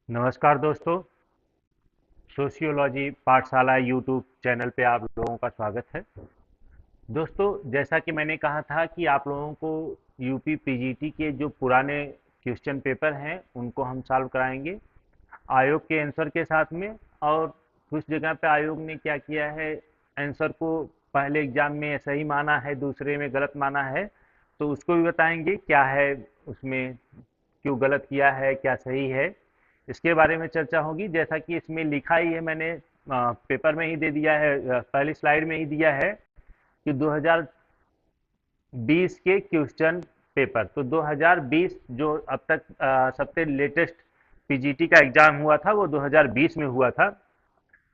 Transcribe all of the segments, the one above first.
नमस्कार दोस्तों। सोशियोलॉजी पाठशाला यूट्यूब चैनल पे आप लोगों का स्वागत है। दोस्तों, जैसा कि मैंने कहा था कि आप लोगों को यूपी पीजीटी के जो पुराने क्वेश्चन पेपर हैं उनको हम सॉल्व कराएंगे आयोग के आंसर के साथ में। और कुछ जगह पे आयोग ने क्या किया है, आंसर को पहले एग्जाम में सही माना है, दूसरे में गलत माना है, तो उसको भी बताएंगे क्या है उसमें, क्यों गलत किया है, क्या सही है, इसके बारे में चर्चा होगी। जैसा कि इसमें लिखा ही है, मैंने पेपर में ही दे दिया है, पहली स्लाइड में ही दिया है कि 2020 के क्वेश्चन पेपर। तो 2020 जो अब तक सबसे लेटेस्ट पीजीटी का एग्जाम हुआ था वो 2020 में हुआ था।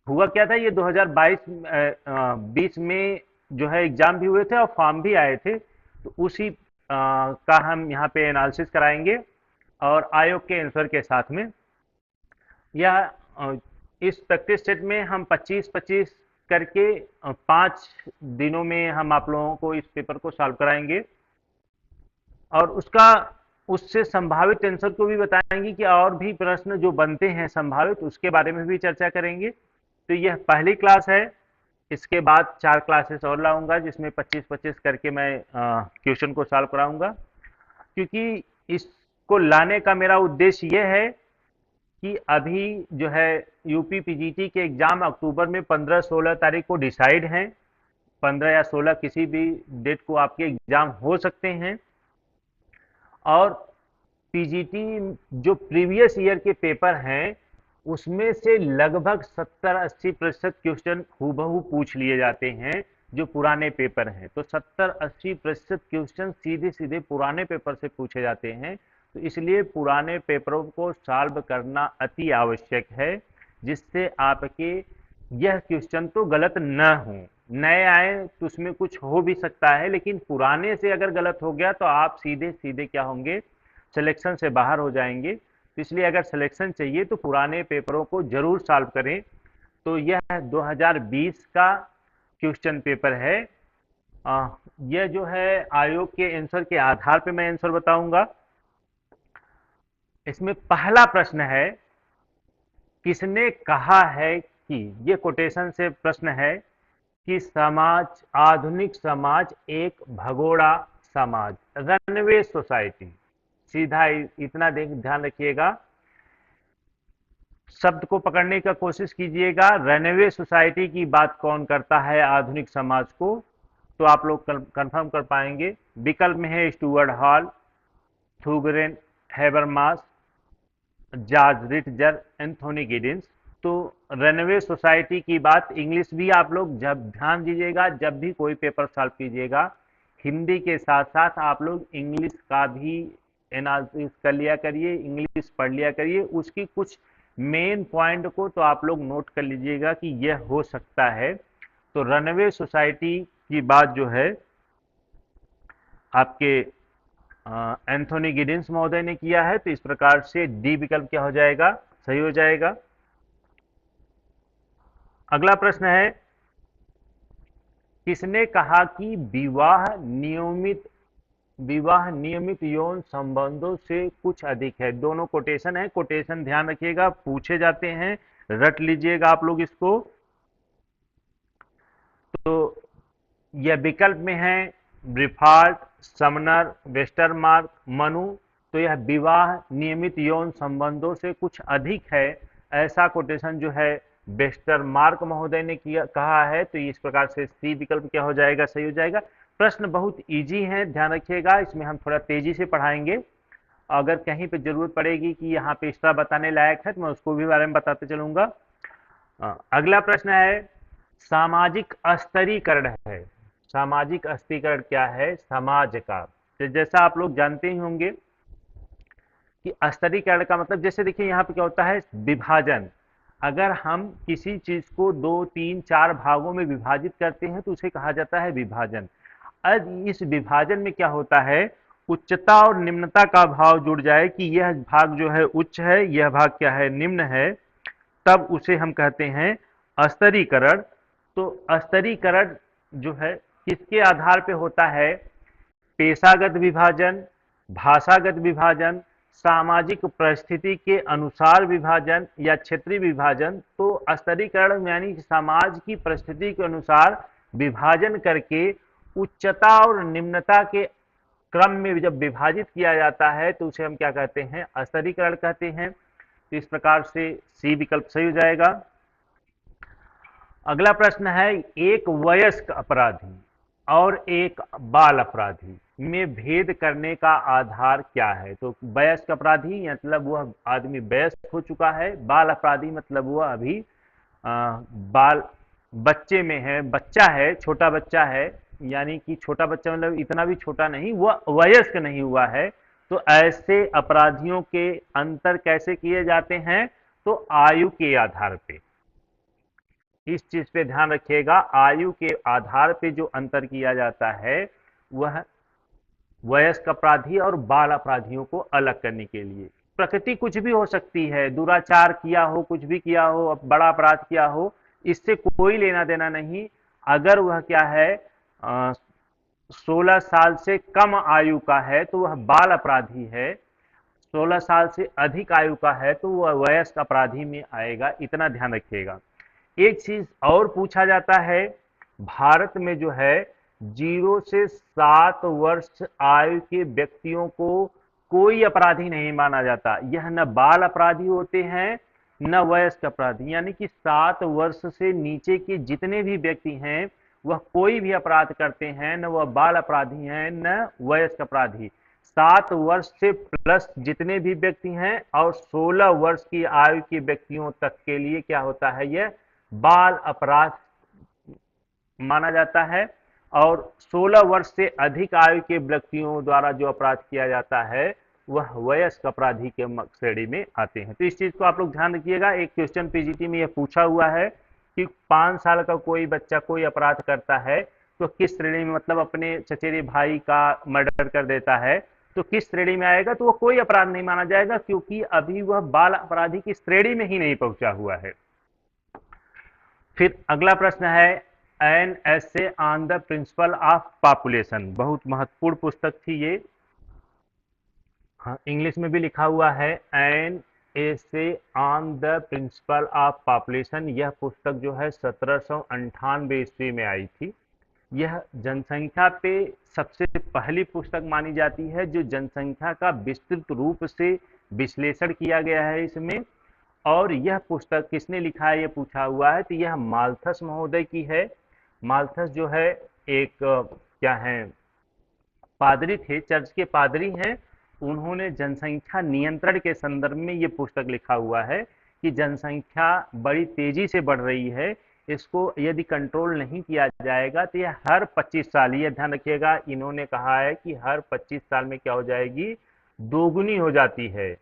हुआ क्या था, ये 2022 में जो है एग्जाम भी हुए थे और फॉर्म भी आए थे, तो उसी का हम यहाँ पे एनालिसिस कराएंगे और आयोग के आंसर के साथ में। यह इस प्रैक्टिस सेट में हम 25-25 करके 5 दिनों में हम आप लोगों को इस पेपर को सॉल्व कराएंगे और उसका उससे संभावित आंसर को भी बताएंगे कि और भी प्रश्न जो बनते हैं संभावित, उसके बारे में भी चर्चा करेंगे। तो यह पहली क्लास है। इसके बाद 4 क्लासेस और लाऊंगा जिसमें 25-25 करके मैं क्वेश्चन को सॉल्व कराऊंगा, क्योंकि इसको लाने का मेरा उद्देश्य यह है कि अभी जो है यूपी पीजीटी के एग्जाम अक्टूबर में 15-16 तारीख को डिसाइड हैं। 15 या 16 किसी भी डेट को आपके एग्जाम हो सकते हैं। और पीजीटी जो प्रीवियस ईयर के पेपर हैं उसमें से लगभग 70-80% क्वेश्चन हूबहू पूछ लिए जाते हैं जो पुराने पेपर हैं। तो 70-80% क्वेश्चन सीधे सीधे पुराने पेपर से पूछे जाते हैं। तो इसलिए पुराने पेपरों को सॉल्व करना अति आवश्यक है, जिससे आपके यह क्वेश्चन तो गलत न हो। नए आए तो उसमें कुछ हो भी सकता है, लेकिन पुराने से अगर गलत हो गया तो आप सीधे सीधे क्या होंगे, सिलेक्शन से बाहर हो जाएंगे। तो इसलिए अगर सिलेक्शन चाहिए तो पुराने पेपरों को जरूर सॉल्व करें। तो यह 2020 का क्वेश्चन पेपर है। यह जो है आयोग के आंसर के आधार पे मैं आंसर बताऊंगा। इसमें पहला प्रश्न है, किसने कहा है कि, ये कोटेशन से प्रश्न है कि समाज, आधुनिक समाज एक भगोड़ा समाज, रनवे सोसाइटी। सीधा इतना ध्यान रखिएगा, शब्द को पकड़ने का कोशिश कीजिएगा। रनवे सोसाइटी की बात कौन करता है आधुनिक समाज को, तो आप लोग कंफर्म कर पाएंगे। विकल्प में है स्टुअर्ट हॉल, थूगरेन Habermas, George Ritzer, Anthony Giddens. तो रनवे सोसाइटी की बात इंग्लिश भी आप लोग जब ध्यान दीजिएगा, जब भी कोई पेपर सॉल्व कीजिएगा, हिंदी के साथ साथ आप लोग इंग्लिश का भी एनालिसिस कर लिया करिए, इंग्लिश पढ़ लिया करिए। उसकी कुछ मेन पॉइंट को तो आप लोग नोट कर लीजिएगा कि यह हो सकता है। तो रनवे सोसाइटी की बात जो है आपके एंथोनी गिडिंस महोदय ने किया है। तो इस प्रकार से डी विकल्प क्या हो जाएगा, सही हो जाएगा। अगला प्रश्न है, किसने कहा कि विवाह नियमित यौन संबंधों से कुछ अधिक है। दोनों कोटेशन है, कोटेशन ध्यान रखिएगा, पूछे जाते हैं, रट लीजिएगा आप लोग इसको। तो यह विकल्प में है ब्रिफार्ड, समनर, वेस्टरमार्क, मनु। तो यह विवाह नियमित यौन संबंधों से कुछ अधिक है, ऐसा कोटेशन जो है वेस्टरमार्क महोदय ने किया कहा है। तो इस प्रकार से सी विकल्प क्या हो जाएगा, सही हो जाएगा। प्रश्न बहुत इजी है, ध्यान रखिएगा, इसमें हम थोड़ा तेजी से पढ़ाएंगे। अगर कहीं पे जरूरत पड़ेगी कि यहाँ पे इसका बताने लायक है तो मैं उसको भी बारे में बताते चलूंगा। अगला प्रश्न है, सामाजिक स्तरीकरण है। सामाजिक स्तरीकरण क्या है, समाज का। तो जैसा आप लोग जानते ही होंगे कि स्तरीकरण का मतलब, जैसे देखिए यहाँ पे क्या होता है, विभाजन। अगर हम किसी चीज को 2, 3, 4 भागों में विभाजित करते हैं तो उसे कहा जाता है विभाजन। अब इस विभाजन में क्या होता है, उच्चता और निम्नता का भाव जुड़ जाए कि यह भाग जो है उच्च है, यह भाग क्या है, निम्न है, तब उसे हम कहते हैं स्तरीकरण। तो स्तरीकरण जो है किसके आधार पे होता है, पेशागत विभाजन, भाषागत विभाजन, सामाजिक परिस्थिति के अनुसार विभाजन या क्षेत्रीय विभाजन, तो स्तरीकरण यानी समाज की परिस्थिति के अनुसार विभाजन करके उच्चता और निम्नता के क्रम में जब विभाजित किया जाता है तो उसे हम क्या कहते हैं, स्तरीकरण कहते हैं। तो इस प्रकार से सी विकल्प सही हो जाएगा। अगला प्रश्न है, एक वयस्क अपराधी और एक बाल अपराधी में भेद करने का आधार क्या है? तो वयस्क अपराधी मतलब वह आदमी वयस्क हो चुका है, बाल अपराधी मतलब वह अभी बाल बच्चे में है, बच्चा है, छोटा बच्चा है, यानी कि छोटा बच्चा मतलब इतना भी छोटा नहीं, वह वयस्क नहीं हुआ है। तो ऐसे अपराधियों के अंतर कैसे किए जाते हैं? तो आयु के आधार पे, इस चीज पे ध्यान रखिएगा, आयु के आधार पे जो अंतर किया जाता है वह वयस्क अपराधी और बाल अपराधियों को अलग करने के लिए। प्रकृति कुछ भी हो सकती है, दुराचार किया हो, कुछ भी किया हो, बड़ा अपराध किया हो, इससे कोई लेना देना नहीं। अगर वह क्या है 16 साल से कम आयु का है तो वह बाल अपराधी है, 16 साल से अधिक आयु का है तो वह वयस्क अपराधी में आएगा, इतना ध्यान रखिएगा। एक चीज और पूछा जाता है, भारत में जो है 0 से 7 वर्ष आयु के व्यक्तियों को कोई अपराधी नहीं माना जाता। यह न बाल अपराधी होते हैं न वयस्क अपराधी, यानी कि 7 वर्ष से नीचे के जितने भी व्यक्ति हैं वह कोई भी अपराध करते हैं, न वह बाल अपराधी हैं न वयस्क अपराधी। 7 वर्ष से प्लस जितने भी व्यक्ति हैं और 16 वर्ष की आयु के व्यक्तियों तक के लिए क्या होता है, यह बाल अपराध माना जाता है। और 16 वर्ष से अधिक आयु के व्यक्तियों द्वारा जो अपराध किया जाता है वह वयस्क अपराधी के श्रेणी में आते हैं। तो इस चीज को आप लोग ध्यान रखिएगा। एक क्वेश्चन पीजीटी में यह पूछा हुआ है कि 5 साल का कोई बच्चा कोई अपराध करता है तो किस श्रेणी में, मतलब अपने चचेरे भाई का मर्डर कर देता है तो किस श्रेणी में आएगा? तो वह कोई अपराध नहीं माना जाएगा, क्योंकि अभी वह बाल अपराधी की श्रेणी में ही नहीं पहुंचा हुआ है। फिर अगला प्रश्न है, an essay on the principle of population, बहुत महत्वपूर्ण पुस्तक थी ये। हाँ, इंग्लिश में भी लिखा हुआ है an essay on the principle of population. यह पुस्तक जो है 1798 ईस्वी में आई थी। यह जनसंख्या पे सबसे पहली पुस्तक मानी जाती है जो जनसंख्या का विस्तृत रूप से विश्लेषण किया गया है इसमें। और यह पुस्तक किसने लिखा है ये पूछा हुआ है, तो यह माल्थस महोदय की है। माल्थस जो है एक क्या है, पादरी थे, चर्च के पादरी हैं। उन्होंने जनसंख्या नियंत्रण के संदर्भ में ये पुस्तक लिखा हुआ है कि जनसंख्या बड़ी तेजी से बढ़ रही है, इसको यदि कंट्रोल नहीं किया जाएगा तो यह हर 25 साल, ये ध्यान रखिएगा, इन्होंने कहा है कि हर 25 साल में क्या हो जाएगी, दोगुनी हो जाती है।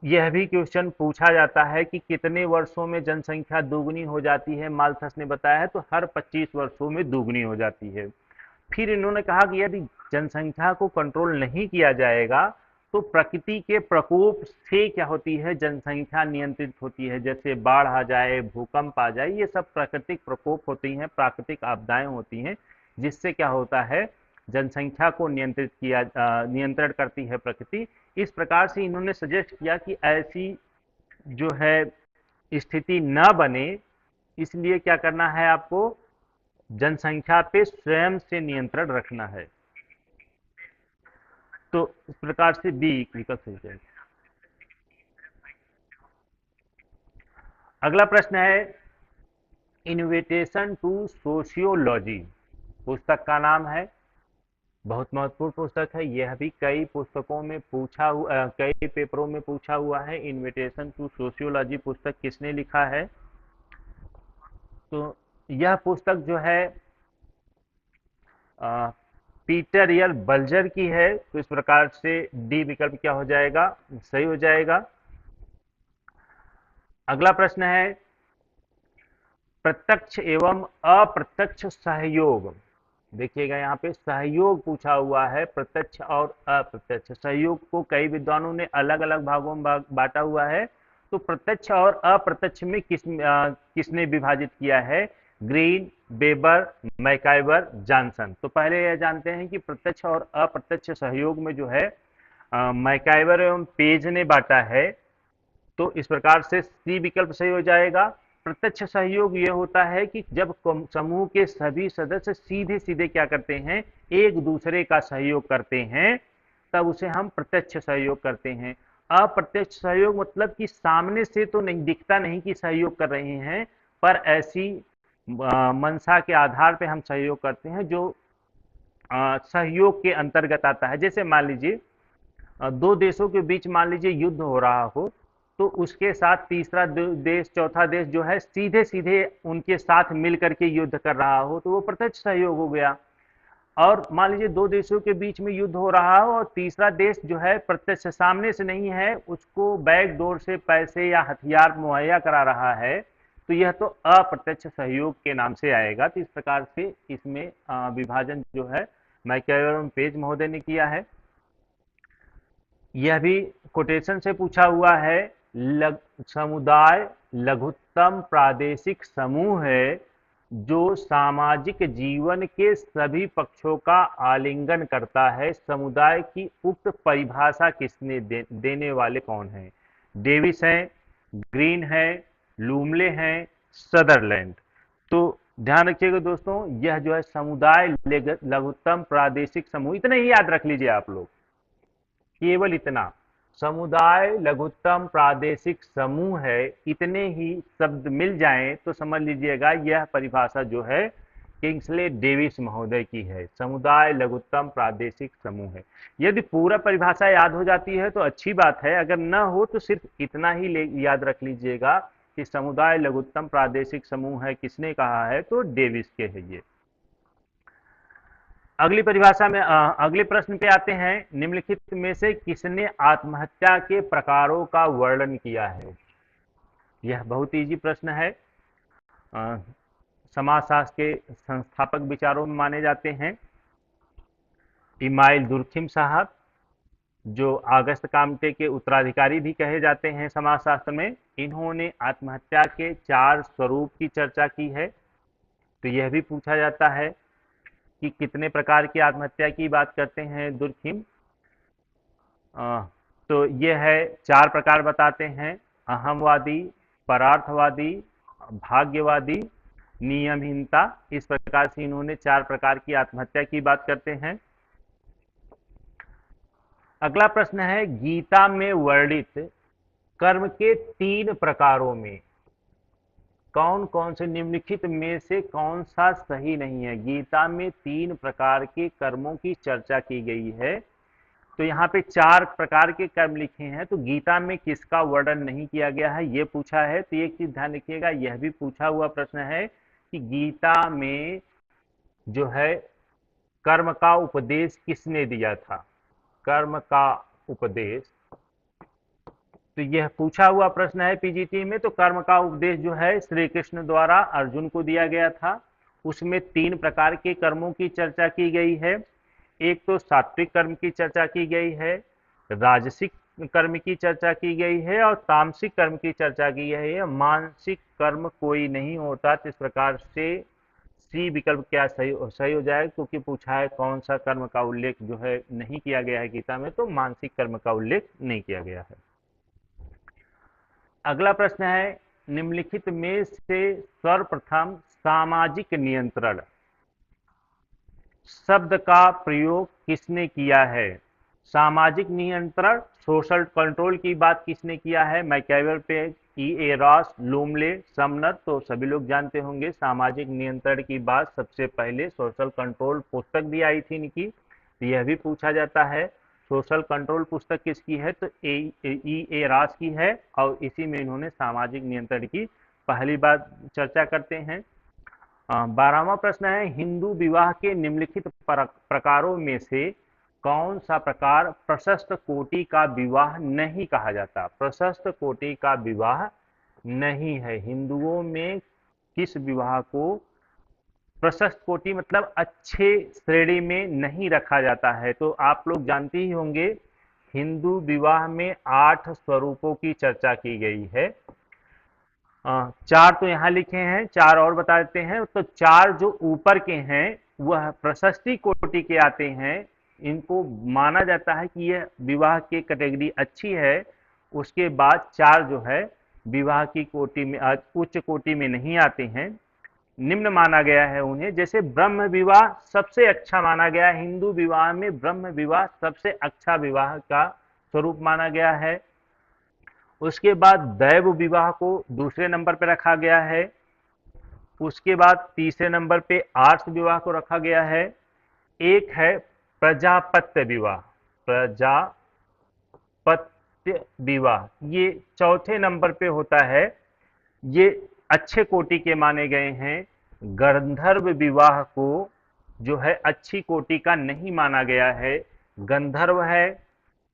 यह भी क्वेश्चन पूछा जाता है कि कितने वर्षों में जनसंख्या दोगुनी हो जाती है, माल्थस ने बताया है तो हर 25 वर्षों में दोगुनी हो जाती है। फिर इन्होंने कहा कि यदि जनसंख्या को कंट्रोल नहीं किया जाएगा तो प्रकृति के प्रकोप से क्या होती है, जनसंख्या नियंत्रित होती है, जैसे बाढ़ आ जाए, भूकंप आ जाए, ये सब प्राकृतिक प्रकोप होती हैं, प्राकृतिक आपदाएं होती हैं, जिससे क्या होता है, जनसंख्या को नियंत्रण करती है प्रकृति। इस प्रकार से इन्होंने सजेस्ट किया कि ऐसी जो है स्थिति न बने, इसलिए क्या करना है आपको, जनसंख्या पे स्वयं से नियंत्रण रखना है। तो इस प्रकार से बी विकल्प सही है। अगला प्रश्न है, इन्विटेशन टू सोशियोलॉजी पुस्तक का नाम है, बहुत महत्वपूर्ण पुस्तक है। यह भी कई पुस्तकों में पूछा हुआ, कई पेपरों में पूछा हुआ है। इन्विटेशन टू सोशियोलॉजी पुस्तक किसने लिखा है? तो यह पुस्तक जो है पीटर यल बल्जर की है। तो इस प्रकार से डी विकल्प क्या हो जाएगा, सही हो जाएगा। अगला प्रश्न है, प्रत्यक्ष एवं अप्रत्यक्ष सहयोग, देखिएगा यहाँ पे सहयोग पूछा हुआ है, प्रत्यक्ष और अप्रत्यक्ष सहयोग को कई विद्वानों ने अलग अलग भागों में बांटा हुआ है। तो प्रत्यक्ष और अप्रत्यक्ष में किसने विभाजित किया है, ग्रीन, बेबर, मैकाइवर, जॉनसन। तो पहले यह जानते हैं कि प्रत्यक्ष और अप्रत्यक्ष सहयोग में जो है मैकाइवर एवं पेज ने बांटा है। तो इस प्रकार से सी विकल्प सही हो जाएगा। प्रत्यक्ष सहयोग यह होता है कि जब समूह के सभी सदस्य सीधे सीधे क्या करते हैं, एक दूसरे का सहयोग करते हैं, तब उसे हम प्रत्यक्ष सहयोग करते हैं। अप्रत्यक्ष सहयोग मतलब कि सामने से तो नहीं दिखता नहीं कि सहयोग कर रहे हैं, पर ऐसी मंशा के आधार पे हम सहयोग करते हैं जो सहयोग के अंतर्गत आता है। जैसे मान लीजिए दो देशों के बीच मान लीजिए युद्ध हो रहा हो, तो उसके साथ तीसरा देश चौथा देश जो है सीधे सीधे उनके साथ मिल करके युद्ध कर रहा हो, तो वो प्रत्यक्ष सहयोग हो गया। और मान लीजिए दो देशों के बीच में युद्ध हो रहा हो और तीसरा देश जो है प्रत्यक्ष सामने से नहीं है, उसको बैक डोर से पैसे या हथियार मुहैया करा रहा है, तो यह तो अप्रत्यक्ष सहयोग के नाम से आएगा। तो इस प्रकार से इसमें विभाजन जो है मैकैवर पेज महोदय ने किया है। यह भी कोटेशन से पूछा हुआ है। समुदाय लघुत्तम प्रादेशिक समूह है जो सामाजिक जीवन के सभी पक्षों का आलिंगन करता है। समुदाय की उक्त परिभाषा किसने देने वाले कौन है? डेविस हैं, ग्रीन है, लूमले हैं, सदरलैंड। तो ध्यान रखिएगा दोस्तों, यह जो है समुदाय लघुत्तम प्रादेशिक समूह, इतना ही याद रख लीजिए आप लोग, केवल इतना, समुदाय लघुत्तम प्रादेशिक समूह है, इतने ही शब्द मिल जाएं तो समझ लीजिएगा यह परिभाषा जो है किंग्सले डेविस महोदय की है। समुदाय लघुत्तम प्रादेशिक समूह है। यदि पूरा परिभाषा याद हो जाती है तो अच्छी बात है, अगर न हो तो सिर्फ इतना ही याद रख लीजिएगा कि समुदाय लघुत्तम प्रादेशिक समूह है, किसने कहा है? तो डेविस के है ये। अगली परिभाषा में अगले प्रश्न पे आते हैं। निम्नलिखित में से किसने आत्महत्या के प्रकारों का वर्णन किया है? यह बहुत इजी प्रश्न है। समाजशास्त्र के संस्थापक विचारों में माने जाते हैं इमाइल दुर्खिम साहब, जो अगस्त काम्टे के उत्तराधिकारी भी कहे जाते हैं समाजशास्त्र में। इन्होंने आत्महत्या के 4 स्वरूप की चर्चा की है। तो यह भी पूछा जाता है कि कितने प्रकार की आत्महत्या की बात करते हैं दुर्खिम। तो यह है 4 प्रकार बताते हैं: अहमवादी, परार्थवादी, भाग्यवादी, नियमहीनता। इस प्रकार से इन्होंने 4 प्रकार की आत्महत्या की बात करते हैं। अगला प्रश्न है, गीता में वर्णित कर्म के 3 प्रकारों में कौन कौन से निम्नलिखित में से कौन सा सही नहीं है? गीता में 3 प्रकार के कर्मों की चर्चा की गई है। तो यहाँ पे 4 प्रकार के कर्म लिखे हैं, तो गीता में किसका वर्णन नहीं किया गया है ये पूछा है। तो एक चीज ध्यान रखिएगा, यह भी पूछा हुआ प्रश्न है कि गीता में जो है कर्म का उपदेश किसने दिया था? कर्म का उपदेश, तो यह पूछा हुआ प्रश्न है पीजीटी में। तो कर्म का उपदेश जो है श्री कृष्ण द्वारा अर्जुन को दिया गया था। उसमें 3 प्रकार के कर्मों की चर्चा की गई है। एक तो सात्विक कर्म की चर्चा की गई है, राजसिक कर्म की चर्चा की गई है और तामसिक कर्म की चर्चा की गई है। मानसिक कर्म कोई नहीं होता। तो इस प्रकार से सी विकल्प क्या सही हो जाएगा, क्योंकि पूछा है कौन सा कर्म का उल्लेख जो है नहीं किया गया है गीता में, तो मानसिक कर्म का उल्लेख नहीं किया गया है। अगला प्रश्न है, निम्नलिखित में से सर्वप्रथम सामाजिक नियंत्रण शब्द का प्रयोग किसने किया है? सामाजिक नियंत्रण, सोशल कंट्रोल की बात किसने किया है? मैकैवर पे, ई रॉस, लूमले, समनर। तो सभी लोग जानते होंगे सामाजिक नियंत्रण की बात सबसे पहले सोशल कंट्रोल पुस्तक भी आई थी इनकी। तो यह भी पूछा जाता है सोशल कंट्रोल पुस्तक किसकी है? तो ई रॉस की है और इसी में इन्होंने सामाजिक नियंत्रण की पहली बार चर्चा करते हैं। 12वां प्रश्न है, हिंदू विवाह के निम्नलिखित प्रकारों में से कौन सा प्रकार प्रशस्त कोटि का विवाह नहीं कहा जाता? प्रशस्त कोटि का विवाह नहीं है। हिंदुओं में किस विवाह को प्रशस्त कोटि मतलब अच्छे श्रेणी में नहीं रखा जाता है? तो आप लोग जानते ही होंगे हिंदू विवाह में 8 स्वरूपों की चर्चा की गई है। 4 तो यहाँ लिखे हैं, 4 और बता देते हैं। तो 4 जो ऊपर के हैं वह प्रशस्ति कोटि के आते हैं। इनको माना जाता है कि यह विवाह की कैटेगरी अच्छी है। उसके बाद 4 जो है विवाह की कोटि में, उच्च कोटि में नहीं आते हैं, निम्न माना गया है उन्हें। जैसे ब्रह्म विवाह सबसे अच्छा माना गया है, हिंदू विवाह में ब्रह्म विवाह सबसे अच्छा विवाह का स्वरूप माना गया है। उसके बाद दैव विवाह को दूसरे नंबर पर रखा गया है। उसके बाद तीसरे नंबर पे आर्ष विवाह को रखा गया है। एक है प्रजापत्य विवाह, प्रजापत्य विवाह ये चौथे नंबर पे होता है। ये अच्छे कोटि के माने गए हैं। गंधर्व विवाह को जो है अच्छी कोटि का नहीं माना गया है, गंधर्व है।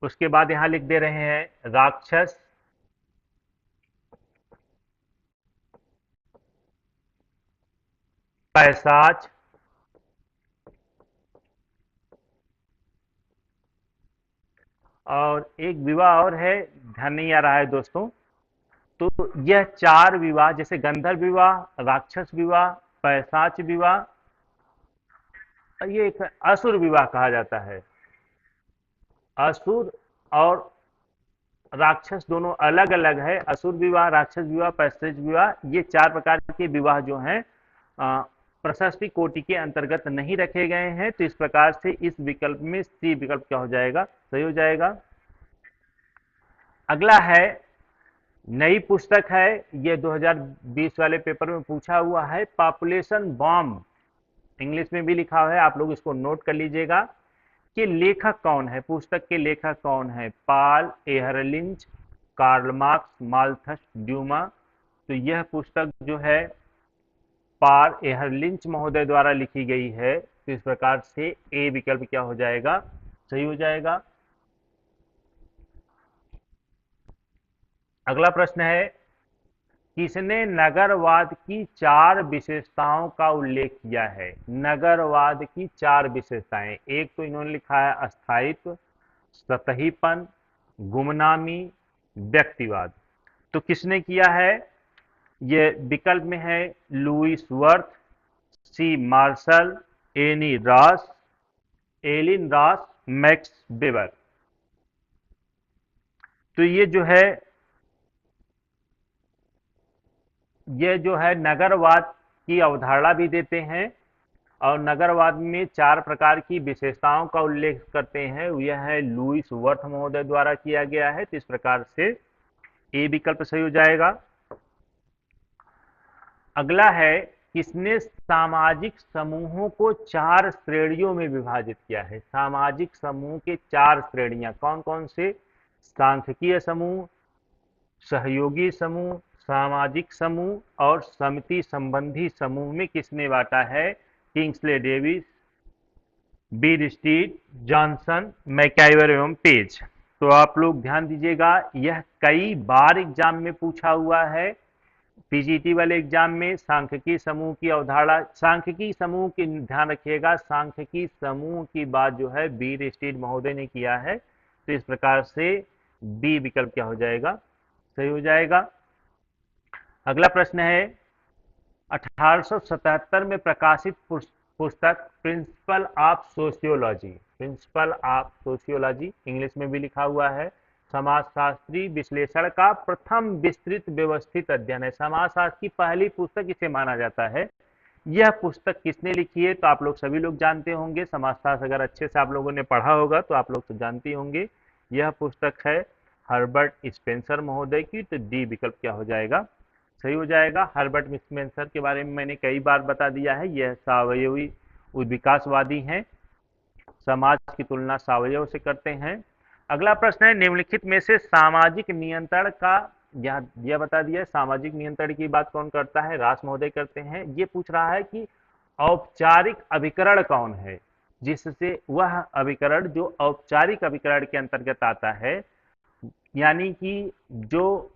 उसके बाद यहां लिख दे रहे हैं राक्षस, पैशाच, और एक विवाह और है, ध्यान नहीं आ रहा है दोस्तों। तो यह 4 विवाह, जैसे गंधर्व विवाह, राक्षस विवाह, पैशाच विवाह, ये एक असुर विवाह कहा जाता है। असुर और राक्षस दोनों अलग अलग है। असुर विवाह, राक्षस विवाह, पैशाच विवाह, ये 4 प्रकार के विवाह जो हैं प्रशस्ति कोटि के अंतर्गत नहीं रखे गए हैं। तो इस प्रकार से इस विकल्प में सी विकल्प क्या हो जाएगा, सही हो जाएगा। अगला है, नई पुस्तक है, ये 2020 वाले पेपर में पूछा हुआ है, पॉपुलेशन बॉम्ब, इंग्लिश में भी लिखा हुआ है, आप लोग इसको नोट कर लीजिएगा कि लेखक कौन है, पुस्तक के लेखक कौन है। पाल एहरलिंच, कार्ल मार्क्स, माल्थस ड्यूमा। तो यह पुस्तक जो है पाल एहरलिंच महोदय द्वारा लिखी गई है। तो इस प्रकार से ए विकल्प क्या हो जाएगा, सही हो जाएगा। अगला प्रश्न है, किसने नगरवाद की 4 विशेषताओं का उल्लेख किया है। नगरवाद की 4 विशेषताएं, एक तो इन्होंने लिखा है अस्थायित्व, सतहीपन, गुमनामी, व्यक्तिवाद। तो किसने किया है, ये विकल्प में है Louis Wirth, C Marshall, Annie Ross, Ellen Ross, Max Weber. तो ये जो है नगरवाद की अवधारणा भी देते हैं और नगरवाद में 4 प्रकार की विशेषताओं का उल्लेख करते हैं। यह है लुईस वर्थ महोदय द्वारा किया गया है। तो इस प्रकार से ए विकल्प सही हो जाएगा। अगला है, किसने सामाजिक समूहों को 4 श्रेणियों में विभाजित किया है। सामाजिक समूह के 4 श्रेणियां कौन कौन से, सांख्यिकीय समूह, सहयोगी समूह, सामाजिक समूह और समिति संबंधी समूह में किसने बांटा है। Kingsley Davis, Beed street, Johnson, MacIver एवं पेज। तो आप लोग ध्यान दीजिएगा, यह कई बार एग्जाम में पूछा हुआ है। पीजीटी वाले एग्जाम में सांख्यिकी समूह की अवधारणा, सांख्यिकी समूह की ध्यान रखिएगा, सांख्यिकी समूह की बात जो है बीड स्ट्रीट महोदय ने किया है। तो इस प्रकार से बी विकल्प क्या हो जाएगा, सही हो जाएगा। अगला प्रश्न है, 1877 में प्रकाशित पुस्तक principle of sociology, principle of sociology English में भी लिखा हुआ है, समाजशास्त्री विश्लेषण का प्रथम विस्तृत व्यवस्थित अध्ययन है। समाजशास्त्र की पहली पुस्तक इसे माना जाता है। यह पुस्तक किसने लिखी है, तो आप लोग सभी लोग जानते होंगे। समाजशास्त्र अगर अच्छे से आप लोगों ने पढ़ा होगा तो आप लोग तो जानते होंगे। यह पुस्तक है हर्बर्ट स्पेंसर महोदय की। तो डी विकल्प क्या हो जाएगा, सही हो जाएगा। हर्बर्ट स्पेंसर के बारे में मैंने कई बार बता दिया है। यह सावयवी विकासवादी हैं, समाज की तुलना सावयव से करते हैं। अगला प्रश्न है, निम्नलिखित में से सामाजिक नियंत्रण का, यह बता दिया सामाजिक नियंत्रण की बात कौन करता है, रास महोदय करते हैं। ये पूछ रहा है कि औपचारिक अभिकरण कौन है, जिससे वह अभिकरण जो औपचारिक अभिकरण के अंतर्गत आता है, यानी कि जो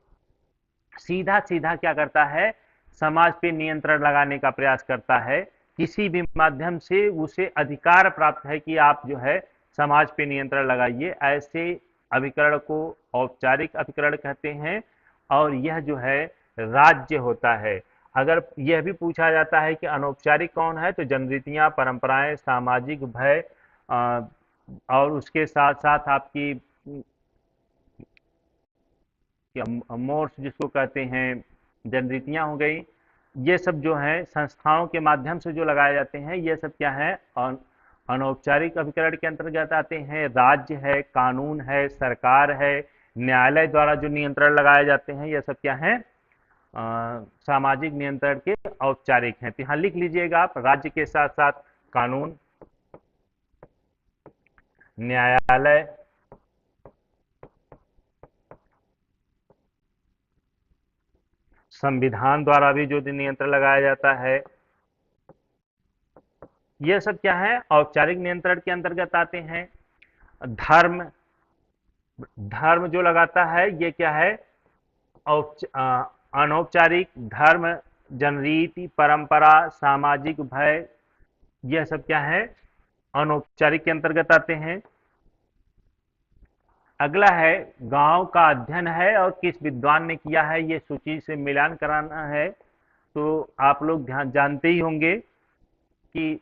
सीधा सीधा क्या करता है, समाज पे नियंत्रण लगाने का प्रयास करता है। किसी भी माध्यम से उसे अधिकार प्राप्त है कि आप जो है समाज पे नियंत्रण लगाइए। ऐसे अभिकरण को औपचारिक अभिकरण कहते हैं। और यह जो है राज्य होता है। अगर यह भी पूछा जाता है कि अनौपचारिक कौन है, तो जनरीतियां, परंपराएं, सामाजिक भय, और उसके साथ साथ आपकी मोर्स जिसको कहते हैं, जनरीतियाँ हो गई, ये सब जो है संस्थाओं के माध्यम से जो लगाए जाते हैं, ये सब क्या है, अनौपचारिक अभिकरण के अंतर्गत आते हैं। राज्य है, कानून है, सरकार है, न्यायालय द्वारा जो नियंत्रण लगाए जाते हैं, ये सब क्या है, सामाजिक नियंत्रण के औपचारिक हैं। तो यहाँ लिख लीजिएगा आप, राज्य के साथ साथ कानून, न्यायालय, संविधान द्वारा भी जो नियंत्रण लगाया जाता है, ये सब क्या है, औपचारिक नियंत्रण के अंतर्गत आते हैं। धर्म, धर्म जो लगाता है ये क्या है, अनौपचारिक धर्म, जनरीति, परंपरा, सामाजिक भय, यह सब क्या है, अनौपचारिक के अंतर्गत आते हैं। अगला है गांव का अध्ययन है और किस विद्वान ने किया है, ये सूची से मिलान कराना है। तो आप लोग ध्यान जानते ही होंगे कि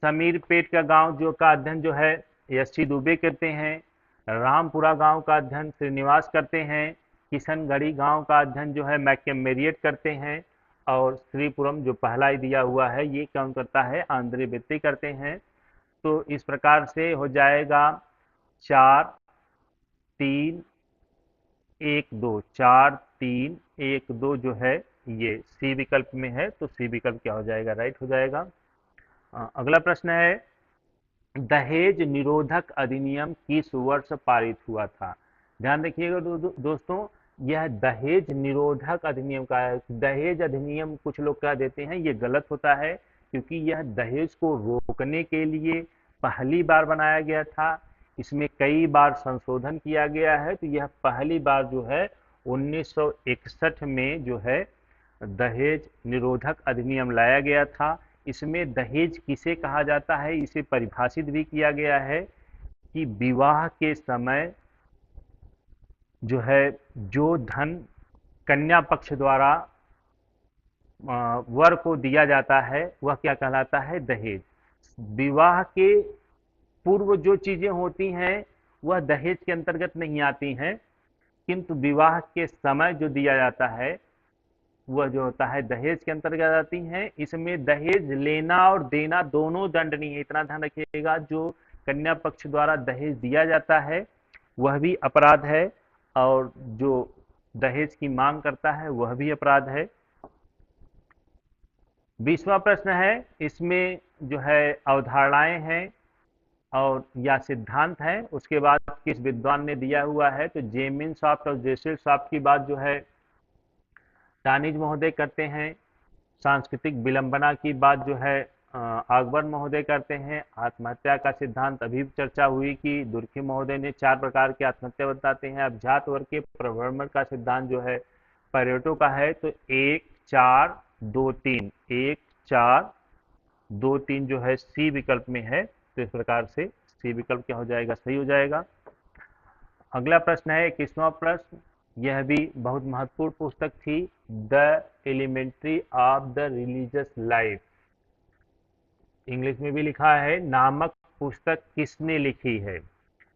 समीरपेट का गांव जो का अध्ययन जो है एस.सी. दुबे करते हैं, रामपुरा गांव का अध्ययन श्रीनिवास करते हैं, किशनगढ़ी गांव का अध्ययन जो है मैकमेरियट करते हैं, और श्रीपुरम जो पहला ही दिया हुआ है ये कौन करता है, आंद्रे बेत्ते करते हैं। तो इस प्रकार से हो जाएगा 4 3 1 2, 4 3 1 2 जो है ये सी विकल्प में है, तो सी विकल्प क्या हो जाएगा, राइट हो जाएगा। अगला प्रश्न है, दहेज निरोधक अधिनियम किस वर्ष पारित हुआ था। ध्यान रखिएगा दोस्तों, यह दहेज निरोधक अधिनियम का है। दहेज अधिनियम कुछ लोग कह देते हैं, ये गलत होता है, क्योंकि यह दहेज को रोकने के लिए पहली बार बनाया गया था। इसमें कई बार संशोधन किया गया है, तो यह पहली बार जो है 1961 में जो है दहेज निरोधक अधिनियम लाया गया था। इसमें दहेज किसे कहा जाता है, इसे परिभाषित भी किया गया है कि विवाह के समय जो है जो धन कन्या पक्ष द्वारा वर को दिया जाता है वह क्या कहलाता है, दहेज। विवाह के पूर्व जो चीजें होती हैं वह दहेज के अंतर्गत नहीं आती हैं, किंतु विवाह के समय जो दिया जाता है वह जो होता है दहेज के अंतर्गत आती हैं। इसमें दहेज लेना और देना दोनों दंडनीय है, इतना ध्यान रखिएगा। जो कन्या पक्ष द्वारा दहेज दिया जाता है वह भी अपराध है, और जो दहेज की मांग करता है वह भी अपराध है। 20वां प्रश्न है, इसमें जो है अवधारणाएं हैं और या सिद्धांत है, उसके बाद किस विद्वान ने दिया हुआ है। तो जेमिन सॉफ्ट और जेसिल सॉफ्ट की बात जो है टानिज महोदय करते हैं। सांस्कृतिक विलंबना की बात जो है अकबर महोदय करते हैं। आत्महत्या का सिद्धांत अभी चर्चा हुई कि दुर्खी महोदय ने 4 प्रकार की आत्महत्या बताते हैं। अभिजात वर्ग के प्रभ्रमण का सिद्धांत जो है पैरेटो का है। तो 1 4 2 3, 1 4 2 3 जो है सी विकल्प में है। तो इस प्रकार से सी विकल्प क्या हो जाएगा, सही हो जाएगा। अगला प्रश्न है 21वां प्रश्न, यह भी बहुत महत्वपूर्ण पुस्तक थी, the elementary of the religious life, English में भी लिखा है, नामक पुस्तक किसने लिखी है।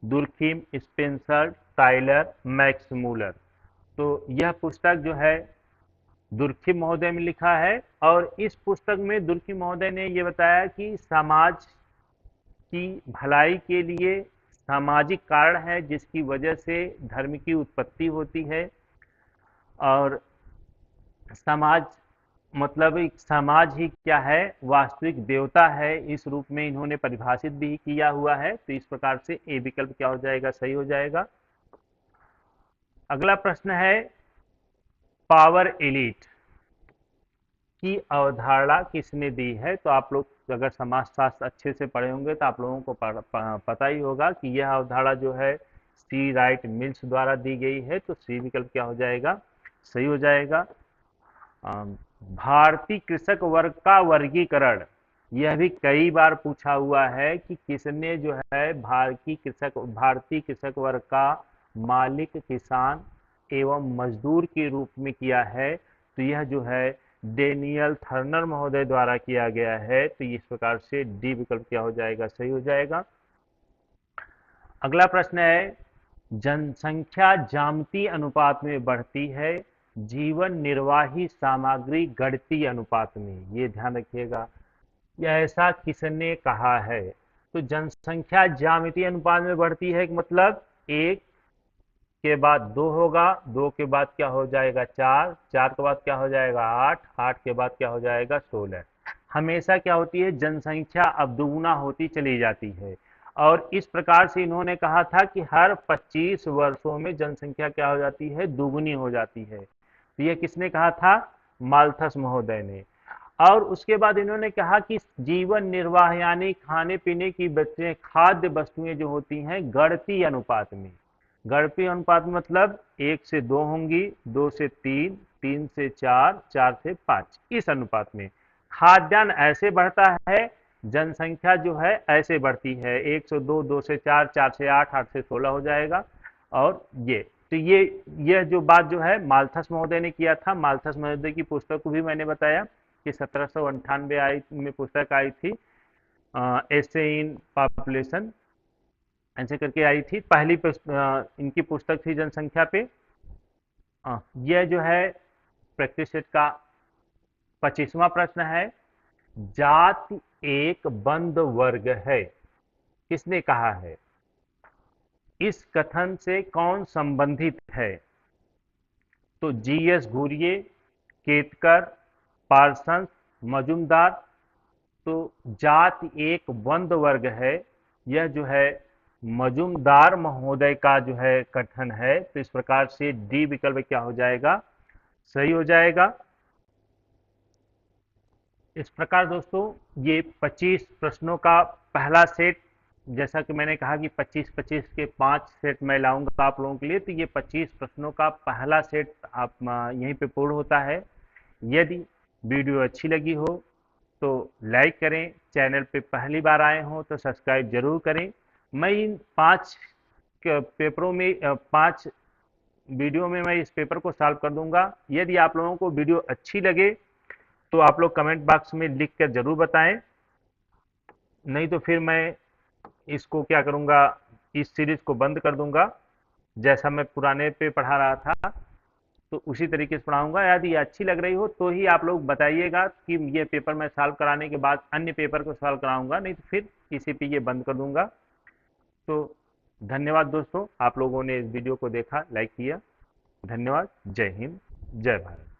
Durkheim, Spencer, Tylor, Max Muller. तो यह पुस्तक जो है दुर्खिम महोदय में लिखा है, और इस पुस्तक में दुर्खिम महोदय ने यह बताया कि समाज की भलाई के लिए सामाजिक कारण है जिसकी वजह से धर्म की उत्पत्ति होती है, और समाज मतलब एक समाज ही क्या है, वास्तविक देवता है, इस रूप में इन्होंने परिभाषित भी किया हुआ है। तो इस प्रकार से ए विकल्प क्या हो जाएगा, सही हो जाएगा। अगला प्रश्न है, पावर एलिट की अवधारणा किसने दी है। तो आप लोग अगर समाजशास्त्र अच्छे से पढ़े होंगे तो आप लोगों को पता ही होगा कि यह अवधारणा जो है सी राइट मिल्स द्वारा दी गई है। तो सी विकल्प क्या हो जाएगा, सही हो जाएगा। भारतीय कृषक वर्ग का वर्गीकरण, यह भी कई बार पूछा हुआ है कि किसने जो है भारतीय कृषक वर्ग का मालिक, किसान एवं मजदूर के रूप में किया है। तो यह जो है डेनियल थर्नर महोदय द्वारा किया गया है। तो इस प्रकार से डी विकल्प क्या हो जाएगा, सही हो जाएगा। अगला प्रश्न है, जनसंख्या ज्यामितीय अनुपात में बढ़ती है, जीवन निर्वाही सामग्री गणितीय अनुपात में। ये ध्यान रखिएगा, यह ऐसा किसने कहा है? तो जनसंख्या ज्यामितीय अनुपात में बढ़ती है, मतलब एक के बाद दो होगा, दो के बाद क्या हो जाएगा चार, चार के बाद क्या हो जाएगा आठ, आठ के बाद क्या हो जाएगा 16। हमेशा क्या होती है, जनसंख्या अब दुगुना होती चली जाती है। और इस प्रकार से इन्होंने कहा था कि हर 25 वर्षों में जनसंख्या क्या हो जाती है, दुगुनी हो जाती है। तो यह किसने कहा था? माल्थस महोदय ने। और उसके बाद इन्होंने कहा कि जीवन निर्वाह यानी खाने पीने की बच्चे खाद्य वस्तुएं जो होती हैं गणितीय अनुपात में। गणितीय अनुपात मतलब 1 से 2 होंगी, 2 से 3, 3 से 4, 4 से 5, इस अनुपात में खाद्यान्न ऐसे बढ़ता है, जनसंख्या जो है ऐसे बढ़ती है, 1 से 2, 2 से 4, 4 से 8, 8 से 16 हो जाएगा। और ये तो यह जो बात जो है माल्थस महोदय ने किया था। माल्थस महोदय की पुस्तक को भी मैंने बताया कि 1798 में पुस्तक आई थी, एसे इन पॉपुलेशन ऐसे करके आई थी। पहली इनकी पुस्तक थी जनसंख्या पे। यह जो है प्रैक्टिस सेट का 25वां प्रश्न है, जाति एक बंद वर्ग है, किसने कहा है? इस कथन से कौन संबंधित है? तो जीएस घुरिये, केतकर, पार्सन्स, मजुमदार। तो जाति एक बंद वर्ग है, यह जो है मजुमदार महोदय का जो है कथन है। तो इस प्रकार से डी विकल्प क्या हो जाएगा, सही हो जाएगा। इस प्रकार दोस्तों ये 25 प्रश्नों का पहला सेट, जैसा कि मैंने कहा कि 25-25 के 5 सेट मैं लाऊंगा आप लोगों के लिए, तो ये 25 प्रश्नों का पहला सेट आप यहीं पे पूर्ण होता है। यदि वीडियो अच्छी लगी हो तो लाइक करें, चैनल पे पहली बार आए हो तो सब्सक्राइब जरूर करें। मैं इन 5 पेपरों में 5 वीडियो में मैं इस पेपर को सॉल्व कर दूंगा। यदि आप लोगों को वीडियो अच्छी लगे तो आप लोग कमेंट बॉक्स में लिख कर जरूर बताएं, नहीं तो फिर मैं इसको क्या करूंगा, इस सीरीज को बंद कर दूंगा। जैसा मैं पुराने पे पढ़ा रहा था तो उसी तरीके से पढ़ाऊंगा। यदि ये अच्छी लग रही हो तो ही आप लोग बताइएगा कि ये पेपर मैं सॉल्व कराने के बाद अन्य पेपर को सॉल्व कराऊंगा, नहीं तो फिर इसी पे ये बंद कर दूंगा। तो धन्यवाद दोस्तों, आप लोगों ने इस वीडियो को देखा, लाइक किया। धन्यवाद। जय हिंद, जय भारत।